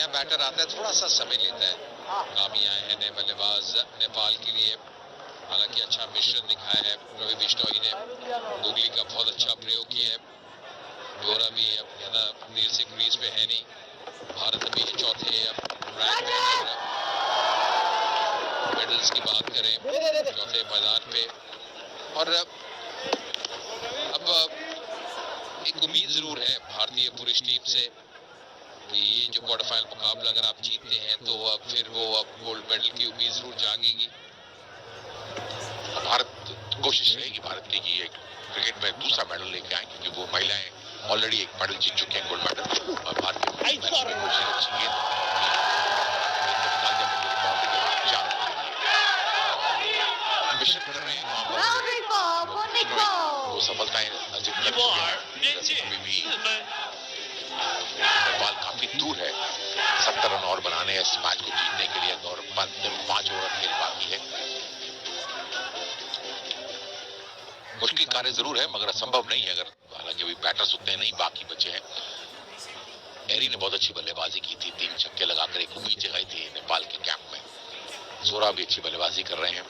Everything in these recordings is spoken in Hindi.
बैटर आता है थोड़ा सा समय लेता है। कामी आए हैं नए बल्लेबाज नेपाल के लिए, हालांकि अच्छा मिश्रण दिखाया है रवि बिश्नोई ने। गुगली का बहुत अच्छा प्रयोग किया है। डोरा भी अब ज्यादा देर से क्रीज पे है नहीं। भारत भी चौथे रैंक में है। मेडल्स की बात करें चौथे मैदान पे, और अब एक उम्मीद जरूर है भारतीय पुरुष टीम से कि ये जो क्वार्टर फाइनल मुकाबला अगर आप जीतते हैं तो अब फिर वो गोल्ड मेडल की उम्मीद जरूर जागेगी। भारत कोशिश रहेगी भारत की कि एक क्रिकेट में दूसरा मेडल लेके आए, क्योंकि वो महिलाएं ऑलरेडी एक मेडल जीत चुके हैं, गोल्ड मेडल। और भारत की मिशन कर रहे हैं वो सफलताएं अर्जित कर चुके हैं। अभी भी नेपाल काफी दूर है 70 रन और बनाने हैं इस मैच को जीतने के लिए, और 5 ओवर खेल बाकी है। मुश्किल कार्य जरूर है मगर असंभव नहीं है, अगर हालांकि अभी बैटर्स उतने नहीं बाकी बचे हैं। एरी ने बहुत अच्छी बल्लेबाजी की थी, 3 छक्के लगाकर एक उम्मीद जगाई थी नेपाल के कैंप में। जोरा भी अच्छी बल्लेबाजी कर रहे हैं।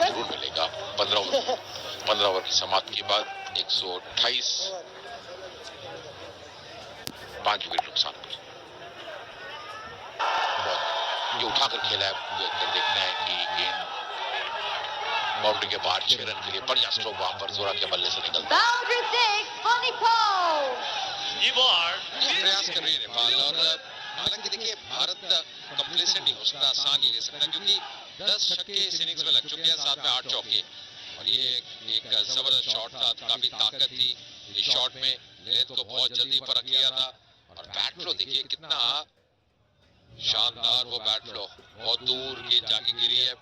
जरूर मिलेगा। 15 ओवर की समाप्ति के बाद 128, 5 विकेट नुकसान पर ये उठाकर खेला है। देखना है कि गेंद बाउंड्री के बाहर 6 रन के लिए बढ़िया स्ट्रोक वहां पर जोरा के बल्ले से निकलता है। प्रयास कर रही है नेपाल, और हालांकि देखिए भारत कंप्लेसेंट नहीं हो सकता, आसान नहीं ले सकता, क्योंकि 10 छक्के इस इनिंग्स में लग चुके हैं, साथ में 8 चौके, और ये एक जबरदस्त शॉट था, काफी ताकत थी इस शॉट में। लेंथ को बहुत जल्दी परख लिया था, और बैट फ्लो देखिए कितना शानदार वो बैट फ्लो, बहुत दूर गेंद जाके गिरी है।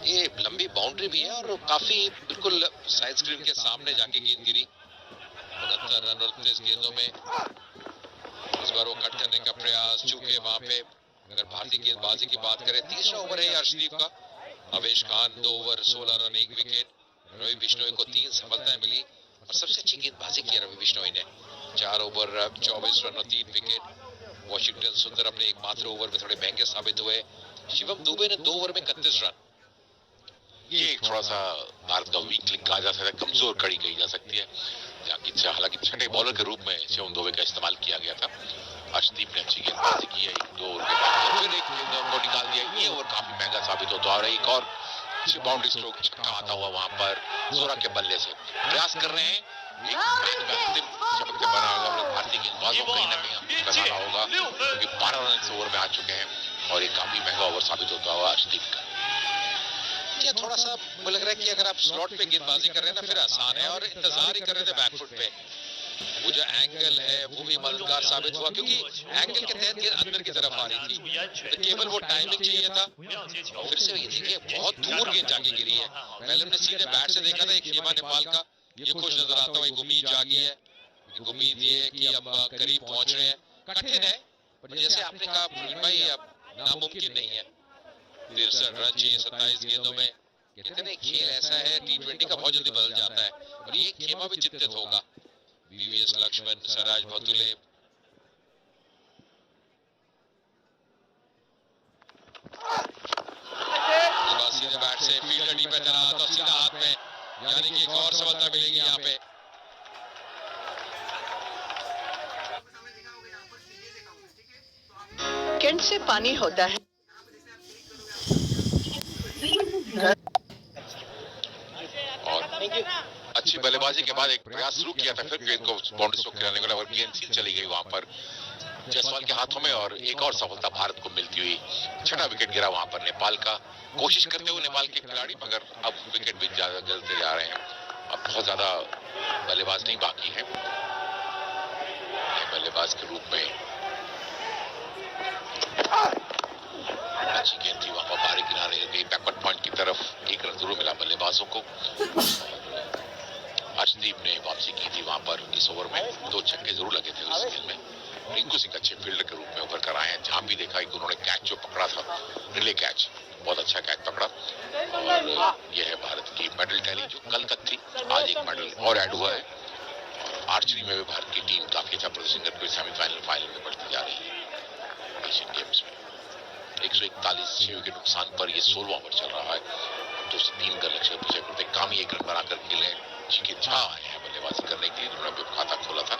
ये लंबी बाउंड्री भी है और काफी बिल्कुल साइड स्क्रीन के सामने जाके गेंद गिरी। 69 रन और 29 गेंदों में इस बार वो कट करने का प्रयास चूके वहां पे। अगर भारतीय गेंदबाजी की बात करें, तीसरा ओवर है अर्शदीप का। Avesh Khan 2 over 16 run 1 wicket. Ravi Bishnoi को 3 सफलताएं मिली, और सबसे अच्छी गेंदबाजी की रवि बिश्नोई ने। 4 ओवर 24 रन और 3 विकेट। वॉशिंगटन सुंदर अपने एकमात्र ओवर में थोड़े महंगे साबित हुए। शिवम दुबे ने 2 ओवर में 31 रन। ये एक थोड़ा सा भारत का वीक लिंक कहा जा सकता है, कमजोर कड़ी कही जा सकती है। हालांकि छठे बॉलर के रूप में शिवम दुबे का इस्तेमाल किया गया था। अर्शदीप ने अच्छी गेंदबाजी की है, 1-2 ओवर के बाद फिर एक गेंद को निकाल दिया। ये ओवर काफी महंगा साबित होता है, और एक और बाउंड्री स्ट्रोक छक्का आता हुआ वहां पर जोरा के बल्ले से। प्रयास कर रहे हैं एक मैच में अंतिम शब्द बना होगा भारतीय गेंदबाजों को, कहीं ना कहीं बनाना होगा, क्योंकि 12 रन इस ओवर में आ चुके हैं, और ये काफी महंगा ओवर साबित होता हुआ अर्शदीप का। ये थोड़ा सा मुझे लग रहा है कि अगर आप स्लॉट पे गेंदबाजी कर रहे हैं ना फिर आसान है, और इंतजार ही कर रहे थे बैकफुट पे। वो जो एंगल है वो भी मददगार साबित हुआ, क्योंकि एंगल के तहत गेंद अंदर की तरफ आ रही थी, तो केवल वो टाइमिंग चाहिए था। फिर से ये देखिए बहुत दूर गेंद जाके गिरी है। पहले हमने सीधे बैट से देखा था, खेमा नेपाल का ये खुश नजर आता हुआ, एक उम्मीद जागी है। एक उम्मीद ये है कि अब करीब पहुंच रहे हैं। कठिन है, पर जैसे आपने कहा भाई अब नामुमकिन नहीं है। 63 रन चाहिए 27 गेंदों में। कहते हैं खेल ऐसा है, T20 का बहुत जल्दी बदल जाता है, और ये खेमा भी चिंतित होगा। वीवीएस लक्ष्मण, सराज भतुले, सीधे बैट से फील्डर डी पे चला तो सीधा हाथ में, यानी कि एक और सफलता मिलेगी यहाँ पे। कैंट से पानी होता है। और अच्छी बल्लेबाजी के बाद एक प्रयास शुरू किया था, फिर गेंद को बाउंड्री स्ट्रोक खिलाने को, और गेंद सीध चली गई वहां पर जायसवाल के हाथों में, और एक और सफलता भारत को मिलती हुई। 6वां विकेट गिरा वहां पर नेपाल का। कोशिश करते हुए नेपाल के खिलाड़ी, मगर अब विकेट भी गिरते जा रहे हैं। अब बहुत ज्यादा बल्लेबाज नहीं बाकी है बल्लेबाज के रूप में। अच्छी गेंद थी वहां पर, बाहरी किनारे गई बैकवर्ड पॉइंट की तरफ। 1 रन जरूर मिला बल्लेबाजों को। अर्शदीप ने वापसी की थी वहां पर। इस ओवर में 2 छक्के जरूर लगे थे उस गेंद में। रिंकू सिंह अच्छे फील्डर के रूप में उभर कर आए हैं। जहां भी देखा कि उन्होंने कैच जो पकड़ा था, रिले कैच, बहुत अच्छा कैच पकड़ा। और यह है भारत की मेडल टैली जो कल तक थी, आज एक मेडल और ऐड हुआ है। आर्चरी में भी भारत की टीम काफी अच्छा प्रदर्शन करके सेमीफाइनल फाइनल में बढ़ती जा रही है एशियन गेम्स में। 141 6 विकेट नुकसान पर ये 16वां ओवर चल रहा है। 203 का लक्ष्य पीछे करते काम 1 रन बनाकर खेले जी झा आए हैं बल्लेबाजी करने के लिए, जिन्होंने खाता खोला था।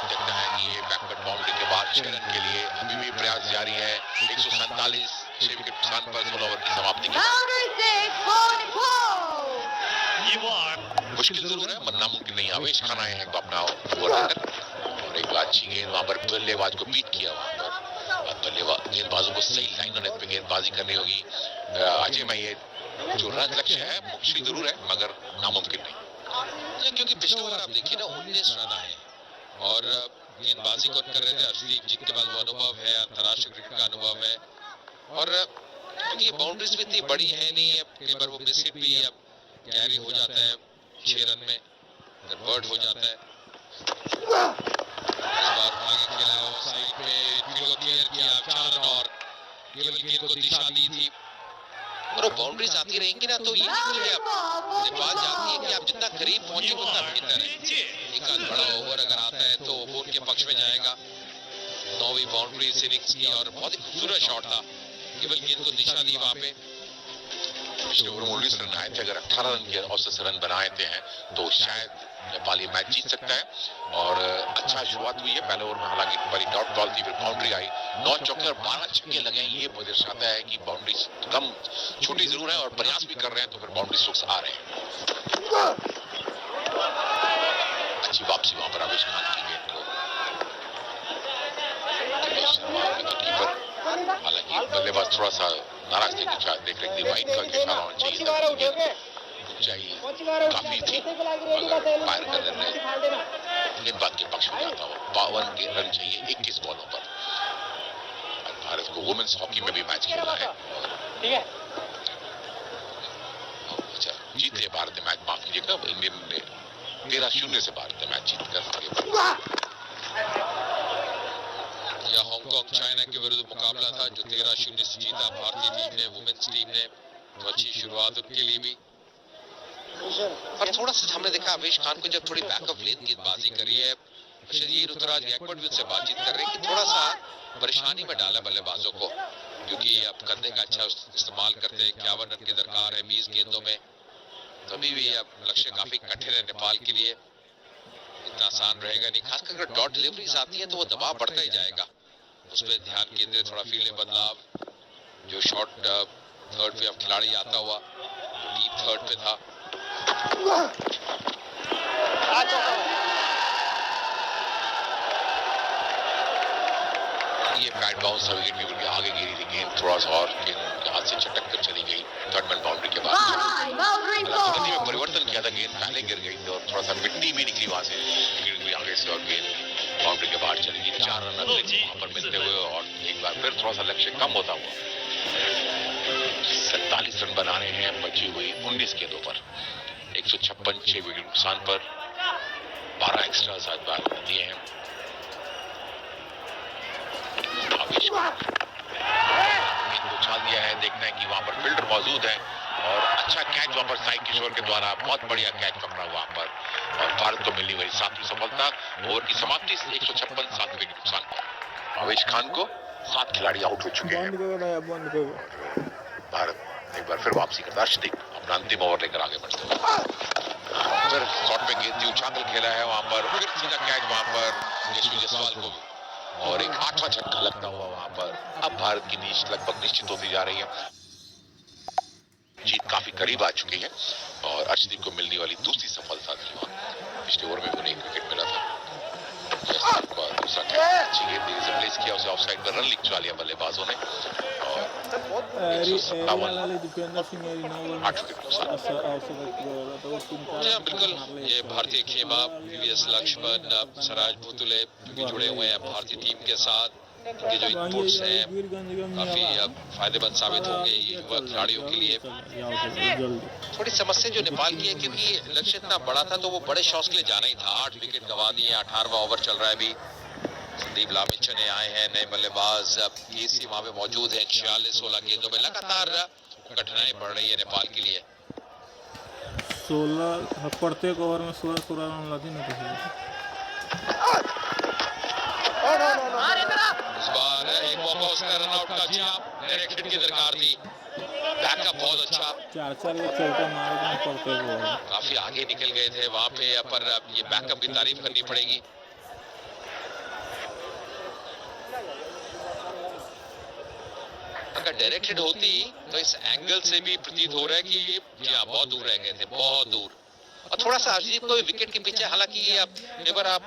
देखता है कि ये बैकवर्ड बाउंड्री के बाद 6 रन के लिए अभी भी प्रयास जारी है। 147 6 विकेट नुकसान पर 16 ओवर की समाप्ति की। मुश्किल जरूर है, मरना मुमकिन नहीं। आवेश खान आए हैं तो अपना ओवर देकर और एक बार अच्छी गेंद वहां पर बल्लेबाज को बीट किया। वहां पर बल्लेबाज गेंदबाजों को सही लाइनों पे गेंदबाजी करनी होगी। अजय में ये जो रन लक्ष्य है मुश्किल जरूर है मगर नामुमकिन नहीं, क्योंकि पिछले ओवर आप देखिए ना 19 रन आए और गेंदबाजी कौन कर रहे थे? अर्शदीप, जिनके पास वो अनुभव है, अंतर्राष्ट्रीय क्रिकेट का अनुभव है और क्योंकि बाउंड्रीज भी इतनी बड़ी है नहीं, कई बार वो मिस हिट भी अब कैरी हो जाता है 6 रन में कन्वर्ट हो जाता है। इस बार आगे खेला ऑफ साइड पे, फील्ड को क्लियर किया 4 रन और केवल गेंद को दिशा दी थी और वो बाउंड्रीज आती रहेंगी ना तो ये नहीं कि अब बात जाती है कि आप जितना करीब पहुंचे उतना बेहतर है। एक आध बड़ा ओवर अगर आता है तो वो उनके पक्ष में जाएगा। 9वीं बाउंड्री इनिंग्स की और बहुत ही खूबसूरत शॉट था, केवल गेंद को दिशा दी वहां पे। पिछले ओवर 19 रन आए थे, अगर 18 रन के औसत से रन बनाए हैं तो शायद नेपाल ये मैच जीत सकता है और अच्छा शुरुआत हुई है। पहले ओवर में हालांकि बड़ी डॉट बॉल थी, फिर बाउंड्री आई, 9 चौके और 12 छक्के लगे। ये दर्शाता है कि बाउंड्री कम छोटी जरूर है और प्रयास भी कर रहे हैं तो फिर बाउंड्री स्ट्रोक्स आ रहे हैं। अच्छी वापसी वहां पर आवेश खान की गेंद को हालांकि बल्लेबाज थोड़ा सा नाराज थे, देख रहे थे वाइड का इशारा होना चाहिए था, काफी थी मगर फायर का निर्णय गेंदबाज के पक्ष में जाता हुआ। 52 के रन चाहिए 21 बॉलों पर। भारत को वुमेन्स हॉकी में भी मैच खेलना है। अच्छा जीते भारत ने मैच, माफ कीजिएगा, इंडियन ने 13-0 से भारत ने मैच जीत कर आगे बढ़ा। यह हांगकांग चाइना के विरुद्ध मुकाबला था जो 13-0 से जीता भारतीय टीम ने, वुमेन्स टीम ने। तो अच्छी शुरुआत उनके लिए भी। पर थोड़ा सा हमने देखा आवेश खान को जब थोड़ी बैकअप लेन गेंदबाजी करी है, ये ऋतुराज गायकवाड़ भी उनसे बातचीत कर रहे हैं कि थोड़ा सा परेशानी में डाला बल्लेबाजों को, क्योंकि अब कंधे का अच्छा इस्तेमाल करते हैं। 51 रन की दरकार है 20 गेंदों में, तभी भी अब लक्ष्य काफी कठिन है नेपाल के लिए, इतना आसान रहेगा नहीं। खासकर अगर डॉट डिलीवरीज आती है तो वो दबाव बढ़ता ही जाएगा, उस पर ध्यान केंद्रित, थोड़ा फील्ड में बदलाव। जो शॉट थर्ड पे अब खिलाड़ी आता हुआ, डीप थर्ड पे था। ये पैड बाउंस विकेट कीपर के आगे गिरी थी गेंद, थोड़ा सा और गेंद हाथ से चटक कर चली गई थर्ड मैन बाउंड्री के बाद। गति में परिवर्तन किया था, गेंद पहले गिर गई थी और थोड़ा सा मिट्टी भी निकली वहां से, गिर गई आगे से और गेंद बाउंड्री के बाहर चली गई। 4 रन वहां पर मिलते हुए और एक बार फिर थोड़ा सा लक्ष्य कम होता हुआ 47 रन बनाने हैं बची हुई 19 गेंदों पर। 156 6 विकेट नुकसान पर 12 एक्स्ट्रा साथ बार दिए हैं। उछाल दिया है, देखना है कि वहां पर फील्डर मौजूद है और अच्छा कैच वहां पर साई किशोर के द्वारा, बहुत बढ़िया कैच पकड़ा वहां पर और भारत को मिलनी हुई 7वीं सफलता। ओवर की समाप्ति 156 7 विकेट नुकसान पर। आवेश खान को 7 खिलाड़ी आउट हो चुके हैं। भारत एक बार फिर वापसी करता है। अर्शदीप अपना अंतिम ओवर लेकर आगे बढ़ते हैं, फिर शॉट पे गेंद उछाल खेला है वहां पर, फिर सीधा कैच वहां पर यशवी जायसवाल को और एक 8वां छक्का लगता हुआ वहां पर। अब भारत की नीच लगभग निश्चित होती जा रही है, जीत काफी करीब आ चुकी है और अर्शदीप को मिलने वाली दूसरी सफलता थी वहां। पिछले ओवर में उन्हें 1 विकेट मिला था। दूसरा कैच अच्छी गेंद रिप्लेस किया, उसे ऑफसाइड पर रन लिख चुका लिया बल्लेबाजों ने और 8 विकेट नुकसान। बिल्कुल ये भारतीय खेमा वीवीएस लक्ष्मण, सराज भूतुले भी जुड़े हुए हैं भारतीय टीम के साथ। इनके जो इनपुट्स हैं काफी अब फायदेमंद साबित होंगे युवा खिलाड़ियों के लिए। थोड़ी समस्या जो नेपाल की है क्योंकि लक्ष्य इतना बड़ा था तो वो बड़े शॉट्स के लिए जाना ही था। 8 विकेट गंवा दिए, 18वां ओवर चल रहा है अभी। संदीप लामिछने आए हैं नए बल्लेबाज, अब केसी वहां पे मौजूद है। 46 16 गेंदों में लगातार कठिनाई बढ़ रही है नेपाल के लिए। 16 प्रत्येक ओवर में 16 रन लाती नहीं थी। इस बार एक मौका उसका रन आउट का, जी हाँ, डायरेक्ट हिट की दरकार थी। बैकअप बहुत अच्छा, 4 ये चौका मारे थे प्रत्येक ओवर में। काफी आगे निकल गए थे वहां पे, पर अब ये बैकअप की तारीफ करनी पड़ेगी। अगर डायरेक्ट हिट होती तो इस एंगल से भी प्रतीत हो रहा है कि ये जी हाँ बहुत दूर रह गए थे, बहुत दूर। और थोड़ा सा अर्शदीप को विकेट के पीछे, हालांकि अब कई बार आप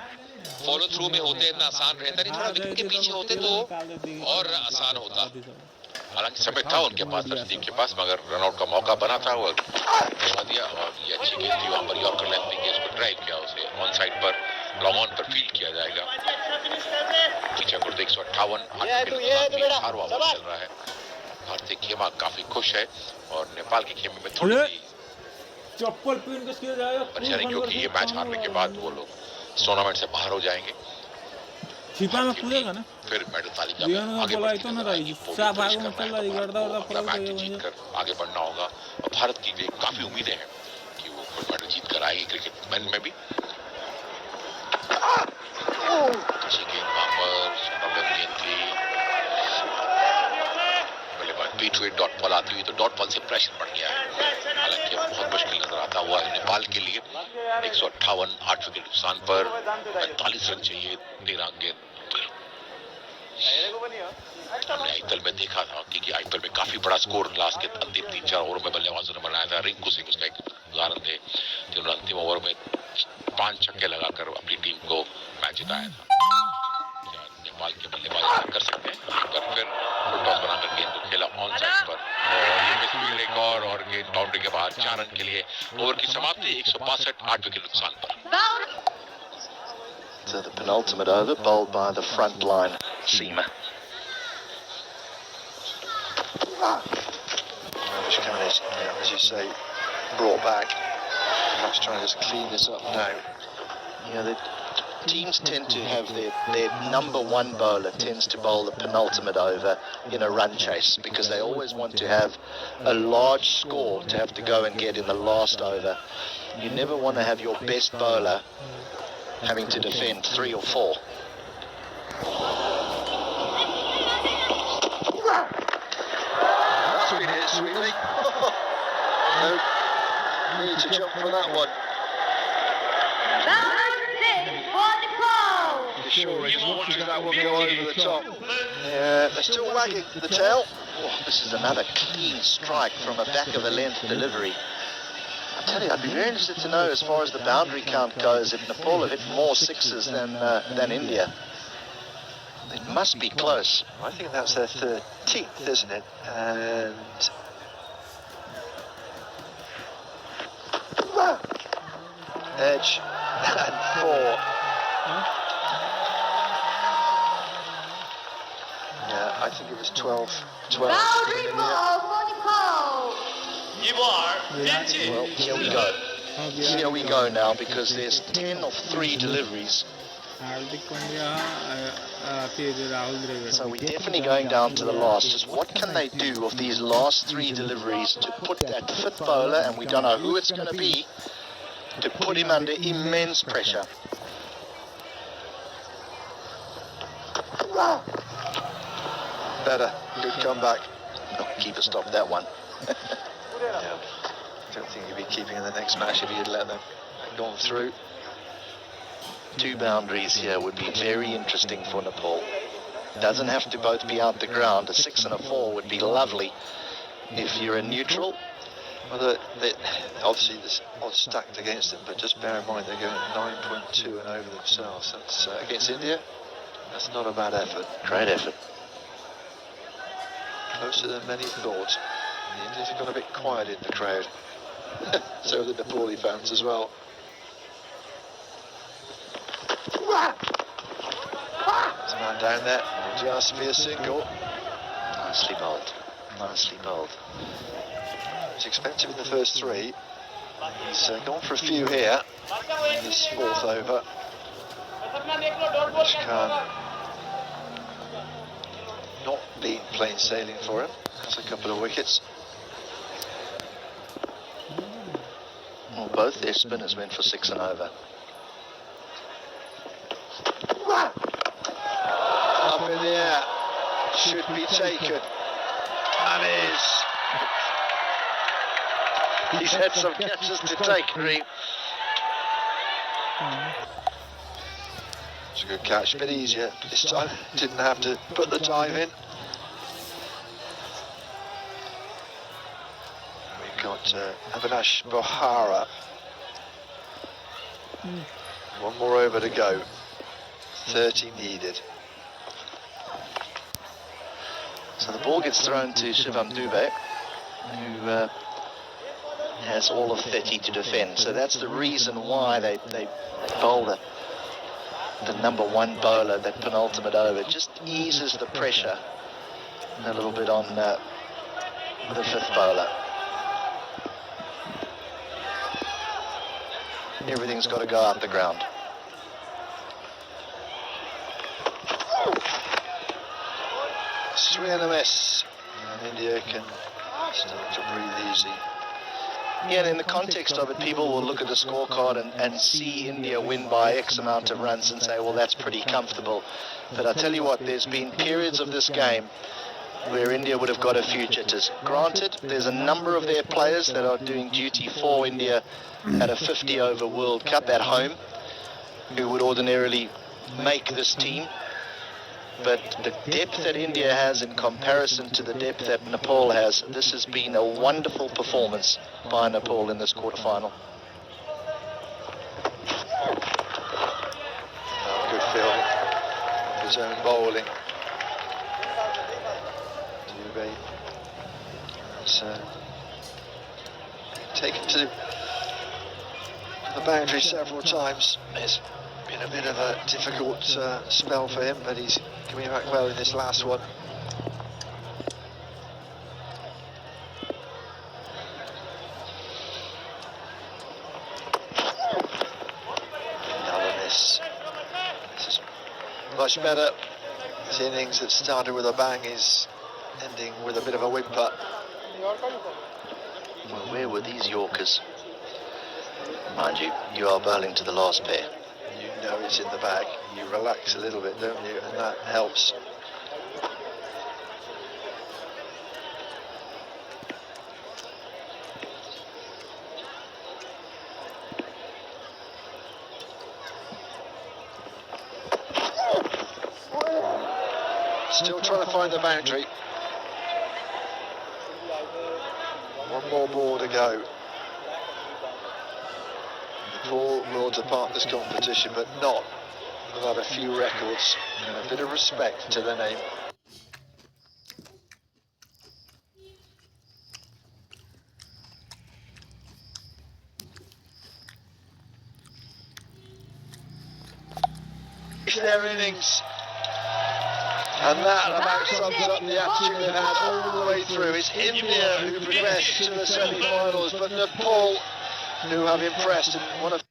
फॉलो थ्रू में होते इतना आसान रहता नहीं, थोड़ा विकेट के पीछे होते तो और आसान होता। हालांकि समय था उनके पास, अर्शदीप के पास, मगर रनआउट का मौका बना था, वो गवा दिया। और ये अच्छी गेंद थी, वहां पर यॉर्कर लेंथ गेंद को ड्राइव किया, उसे ऑन साइड पर लॉन्ग ऑन पर फील्ड किया जाएगा। पीछे गुर्दे 158 हारवा चल रहा है। भारतीय खेमा काफी खुश है और नेपाल के खेमे में थोड़ी सी चप्पल पीन के किया जाएगा परेशानी, क्योंकि ये मैच हारने के बाद वो लोग टूर्नामेंट से बाहर हो जाएंगे। छिपा में कूदेगा ना, फिर मेडल तालिका दिया में ना आगे बोला बढ़ने तो की ना नजर रही आएगी। साफ पोडियम आगे में फिनिश चल करना रही है तो गर्दा भारत वर्दा को अगला पकड़ मैच के जीत मुझे कर आगे बढ़ना होगा। और भारत की लिए काफी उम्मीदें हैं कि वो गोल्ड मेडल जीत कर आएगी क्रिकेट मैन में भी। अच्छी गेंद वहां पर, सुंदर गेंद थी, बल्लेबाज बीट हुए, डॉट बॉल आती हुई, तो डॉट बॉल से प्रेशर बढ़ गया है। हालांकि बहुत मुश्किल नजर आता हुआ है नेपाल के लिए। 158 8 विकेट नुकसान पर 45 रन चाहिए 13 गेंद। हमने आईपीएल में देखा था कि आईपीएल में काफी बड़ा स्कोर लास्ट के अंतिम 3-4 ओवरों में बल्लेबाजों ने बनाया था। रिंकू सिंह उसका एक उदाहरण थे, जिन्होंने अंतिम ओवर में 5 छक्के लगाकर अपनी टीम को मैच जिताया था। नेपाल के बल्लेबाज कर सकते हैं, एक बार फिर फुल टॉस बनाकर गेंद को खेला ऑन साइड पर, और ये मिसफील्ड एक और गेंद बाउंड्री के बाद 4 रन के लिए ओवर की समाप्ति। 162 8 विकेट नुकसान पर। To the penultimate over, bowled by the front line seamer. Ravish Khan is, as you say, brought back. Perhaps trying to just clean this up now. Yeah, the teams tend to have their number one bowler tends to bowl the penultimate over in a run chase, because they always want to have a large score to have to go and get in the last over. You never want to have your best bowler having to defend 3 or 4. Sweet hit, sweetly. No need to jump for that one. You're sure he's watching that one go over the top. Yeah, they're still wagging the tail. Oh, this is another clean strike from a back of the length delivery. I tell you, I'd be very interested to know, as far as the boundary count goes, if Nepal have hit more sixes than India. It must be close. I think that's their 13th, isn't it? And edge and 4. Yeah, I think it was 12. Boundary in ball for Nepal. Well, here we go. Here we go now, because there's 10 of 3 deliveries. Hardik Pandya Rahul Dravid. So we're definitely going down to the last. Just what can they do of these last 3 deliveries to put that 5th bowler, and we don't know who it's going to be, to put him under immense pressure. better. Good comeback. Oh, keeper stopped that one. Yeah. Don't think he'd be keeping in the next match if he had let them gone through. 2 boundaries here would be very interesting for Nepal. Doesn't have to both be out the ground. A 6 and a 4 would be lovely if you're a neutral. Well, obviously there's odds stacked against them, but just bear in mind they're going 9.2 and over themselves. That's against India. That's not a bad effort. Great effort. Closer than many thought. The Indians have gone a bit quiet in the crowd. So have the Nepali fans as well. There's a man down there, just for a single. Nicely bowled. Nicely bowled. It's expensive in the first 3. He's gone for a few here in this 4th over. Which can not been plain sailing for him. That's a couple of wickets. Well, both their spinners went for 6 and over. Up in the air, should be taken, and is. He's had some catches to take, Reem. It's a good catch, a bit easier this time. Didn't have to put the dive in. We've got Avinash Bohara. One more over to go. 30 needed. So the ball gets thrown to Shivam Dubé, who has all of 30 to defend. So that's the reason why they bowl the number 1 bowler, that penultimate over. It just eases the pressure a little bit on the 5th bowler. Everything's got to go out the ground. Swing and a miss. And India can start to breathe easy. Yeah, and in the context of it, people will look at the scorecard and see India win by X amount of runs and say, well, that's pretty comfortable. But I tell you what, there's been periods of this game where India would have got a few jitters. Granted, there's a number of their players that are doing duty for India at a 50-over World Cup at home who would ordinarily make this team. But the depth that India has in comparison to the depth that Nepal has, this has been a wonderful performance by Nepal in this quarterfinal. Oh, good fielding. His own bowling. Dubé has taken to the boundary several times. It's been a bit of a difficult spell for him, but he's coming back well in this last one. Another miss. This is much better. This innings that started with a bang is ending with a bit of a whimper. Well, where were these Yorkers? Mind you, you are bowling to the last pair. You know it's in the bag. You relax a little bit, don't you? And that helps. Still trying to find the boundary. One more ball to go. Nepal will depart this competition, but not without a few records and a bit of respect to their name. Their innings. And that about sums up the attitude they've had all the way through. It's India who progressed to the semi-finals, but Nepal who have impressed. And one of